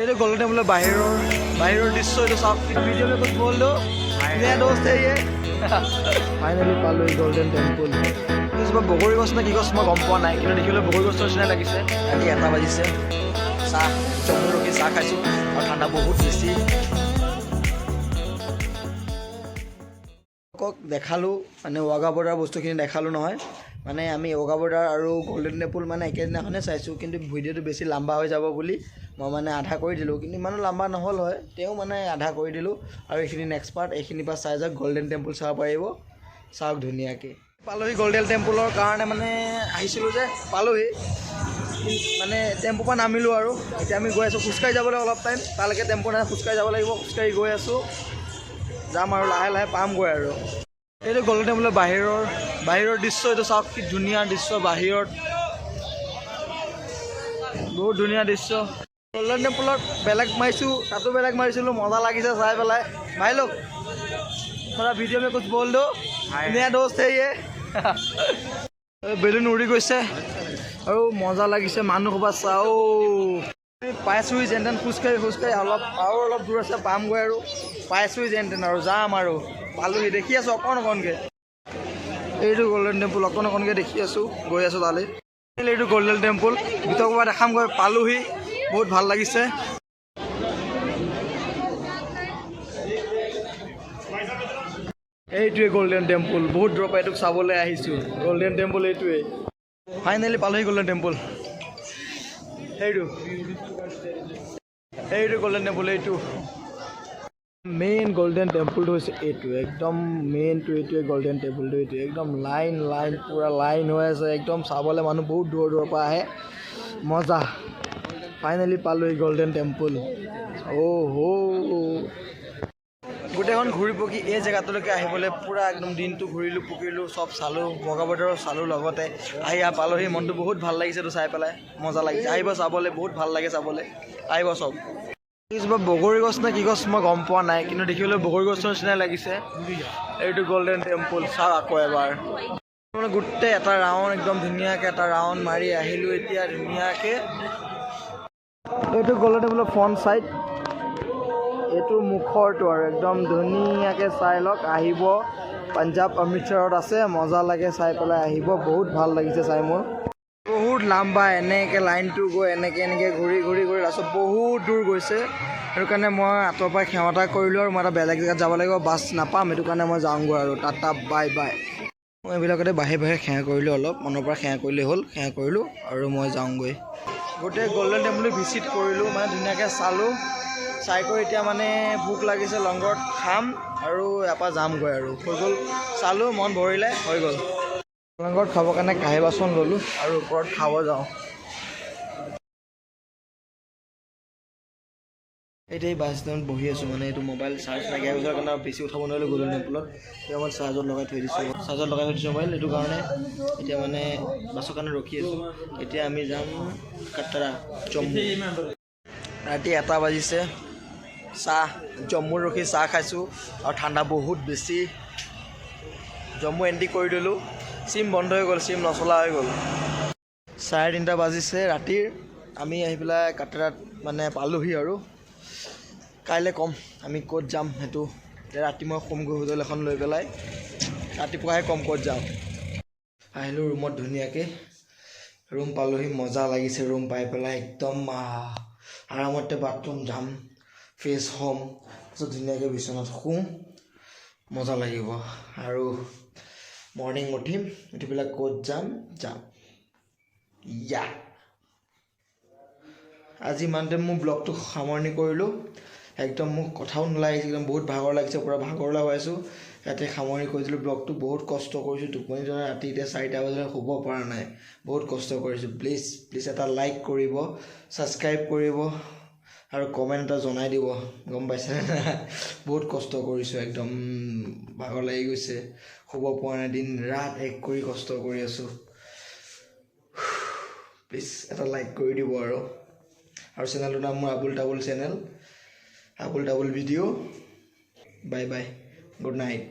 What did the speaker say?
ये golden temple बाहर दृश्य ये सब वीडियो में कुछ बोल दो नया दोस्त है ये फाइनली पालो गोल्डन टेम्पल बगरी गछ ना कि गछ मैं गम पा ना कि देखिए बगरी गछर निचिना लगे राति 1টা बाजिसे चाह जम्मू रखी चाह खाई और ठंडा बहुत बेसि देखालो माने वाघा बॉर्डर बस्तुखिनि देखालो নহয় মানে আমি वाघा बॉर्डर और गोल्डन टेम्पल মানে একেদিনাখনে চাইছো কিন্তু ভিডিওটো বেছি লম্বা হৈ যাব বুলি মই মানে আধা কৰি দিলো কিন্তু ইমান লম্বা নহল হয় তেও মানে আধা কৰি দিলো আৰু এইখিনি নেক্সট পাৰ্ট এইখিনি পা চাই যাক গোল্ডেন টেম্পল চাব পাৰিব চাওক ধুনিয়াকে পালোহি গোল্ডেন টেম্পলৰ কাৰণে মানে আহিছিলো যে পালোহি মানে টেম্পো পা নামিলো আৰু এতিয়া আমি গৈ আছো খুচকাই যাবলৈ অলপ টাইম তালৈকে টেম্পো না খুচকাই যাব লাগিব খুচকাই গৈ আছো যাম আৰু লাহে লাহে পাম গৈ আৰু এইটো গোল্ডেন টেম্পলৰ বাহিৰৰ দৃশ্য এইটো চাওক কি ধুনীয়া দৃশ্য বাহিৰত বহুত ধুনীয়া দৃশ্য গোল্ডেন টেম্পলত বেলেগ মাৰিছো তাতো বেলেগ মাৰিছিলো মজা লাগিছে চাই পেলাই ভাই লোক थोड़ा वीडियो में कुछ बोल दो नया दोस्त है ये बेलून उड़ी गई और मजा लगे मानु खबा चाओ पाइसो जेन खुजकाई अलग दूर से पाम गए और पाइसो जेन और जाम और पालोहि देखी आसो अकणके ये गोल्डन टेम्पल अकणके देखी आसो गई आसो ताले ये गोल्डन टेम्पल भीतर कब देखाम गए पालोहि बहुत ভাল लगे এইটোৱে গোল্ডেন টেম্পল বহুত দূৰৰ পৰা এইটোক চাবলৈ আহিছো গোল্ডেন টেম্পল এইটোৱে ফাইনালি পালোহি গোল্ডেন টেম্পল এইটো গোল্ডেন টেম্পল এইটো মেইন গোল্ডেন টেম্পলটো হৈছে এইটো একদম মেইনটো এইটোৱে গোল্ডেন টেম্পলটো এইটো একদম লাইন পুৰা লাইন হৈ আছে একদম চাবলৈ মানুহ বহুত দূৰৰ পৰা আহে মজা ফাইনালি পালোহি গোল্ডেন টেম্পল ওহো গোটেইখন ঘূৰি পকি এই জেগাটোলৈকে আহিবলৈ পুৰা একদম দিনটো ঘূৰিলোঁ পকিলোঁ চব চালোঁ वाघा बॉर्डर চালোঁ লগতে আহি পালোহি মনটো বহুত ভাল লাগিছে তো চাই পেলাই মজা লাগিছে আহিব চাবলৈ বহুত ভাল লাগে চাবলৈ আহিব চব কিবা বগৰী গছ না কি গছ মই গম পোৱা নাই কিন্তু দেখিবলৈ বগৰী গছৰ নিচিনা লাগিছে এইটো গোল্ডেন টেম্পল চাওক আকৌ এবাৰ মানে গোটেই এটা ৰাউণ্ড একদম ধুনীয়াকৈ এটা ৰাউণ্ড মাৰি আহিলোঁ এতিয়া ধুনীয়াকৈ এইটো গোল্ডেন টেম্পলৰ ফ্ৰণ্ট চাইড এইটো মুখৰটো আৰু একদম ধুনীয়াকৈ চাই লওক আহিব পাঞ্জাব অমৃতসৰত আছে মজা লাগে চাই পেলাই আহিব বহুত ভাল লাগিছে চাই মোৰ বহুত লম্বা এনেকৈ লাইনটো গৈ এনেকৈ ঘূৰি লাষ্টত বহুত দূৰ গৈছে সেইটো কাৰণে মই আঁতৰ পৰা সেৱা কৰিলোঁ আৰু মই এটা বেলেগ জেগাত যাব লাগিব বাছ নাপাম সেইটো কাৰণে মই যাওঁগৈ আৰু টাটা বাই বাই মই এইবিলাকতে বাহিৰে সেৱা কৰিলোঁ অলপ মনৰ পৰা সেৱা কৰিলেই হ'ল সেৱা কৰিলোঁ আৰু মই যাওঁগৈ গোটেই গোল্ডেন টেম্পল ভিজিট কৰিলোঁ মানে ধুনীয়াকৈ চালোঁ চাই কৰি এতিয়া মানে ভোক লাগিছে লংগৰত খাম আৰু ইয়াৰ পৰা যামগৈ আৰু হৈ গ'ল চালোঁ মন ভৰিলে হৈ গ'ল লংগৰত খাবৰ কাৰণে কাঁহী বাচন ল'লোঁ আৰু ওপৰত খাব যাওঁ এতিয়া এই বাছ ষ্টেণ্ডত বহি আছোঁ মানে এইটো মোবাইল চাৰ্জ নাইকিয়া হৈ যোৱাৰ কাৰণে বেছি উঠাব নোৱাৰিলোঁ গোল্ডেন টেম্পলত এতিয়া মই চাৰ্জত লগাই থৈ দিছোঁ মোবাইল এইটো কাৰণে এতিয়া মানে বাছৰ কাৰণে ৰখি আছোঁ এতিয়া আমি যাম কাটৰা জম্মু ৰাতি 1টা বাজিছে চাহ জম্মু ৰখি চাহ খাইছোঁ আৰু ঠাণ্ডা বহুত বেছি জম্মু এণ্ট্ৰি কৰি দিলোঁ চিম বন্ধ হৈ গ'ল চিম নচলা হৈ গ'ল 3:30 বাজিছে ৰাতিৰ আমি আহি পেলাই কাটৰাত মানে পালোহি আৰু কাইলৈ ক'ম আমি ক'ত যাম সেইটো ৰাতি মই ক'মগৈ হোটেল এখন লৈ পেলাই ৰাতিপুৱাহে ক'ম ক'ত যাম আহিলোঁ ৰুমত ধুনীয়াকৈ ৰুম পালোহি মজা লাগিছে ৰুম পাই পেলাই একদম আৰামতে বাথৰুম যাম ফ্ৰেছ হ'ম তাৰপিছত ধুনীয়াকৈ বিচনাত শুম মজা লাগিব আৰু মৰ্ণিং উঠি পেলাই ক'ত যাম আজি ইমানতে মোৰ ব্লগটো সামৰণি কৰিলোঁ একদম মোক কথাও নালাগিছে একদম বহুত ভাগৰ লাগিছে পূৰা ভাগৰলা হৈ আছোঁ ইয়াতে সামৰণি কৰি দিলোঁ ব্লগটো বহুত কষ্ট কৰিছোঁ টোপনি যোৱা ৰাতি এতিয়া 4টা বজালৈ শুব পৰা নাই বহুত কষ্ট কৰিছোঁ প্লিজ এটা লাইক কৰিব ছাবস্ক্ৰাইব কৰিব আৰু কমেণ্ট এটা জনাই দিব গম পাইছে বহুত কষ্ট কৰিছোঁ একদম ভাগৰ লাগি গৈছে শুব পৰা নাই দিন ৰাত এক কৰি কষ্ট কৰি আছোঁ প্লিজ এটা লাইক কৰি দিব আৰু চেনেলটোৰ নাম মোৰ abuL channel abuL video' bye bye good night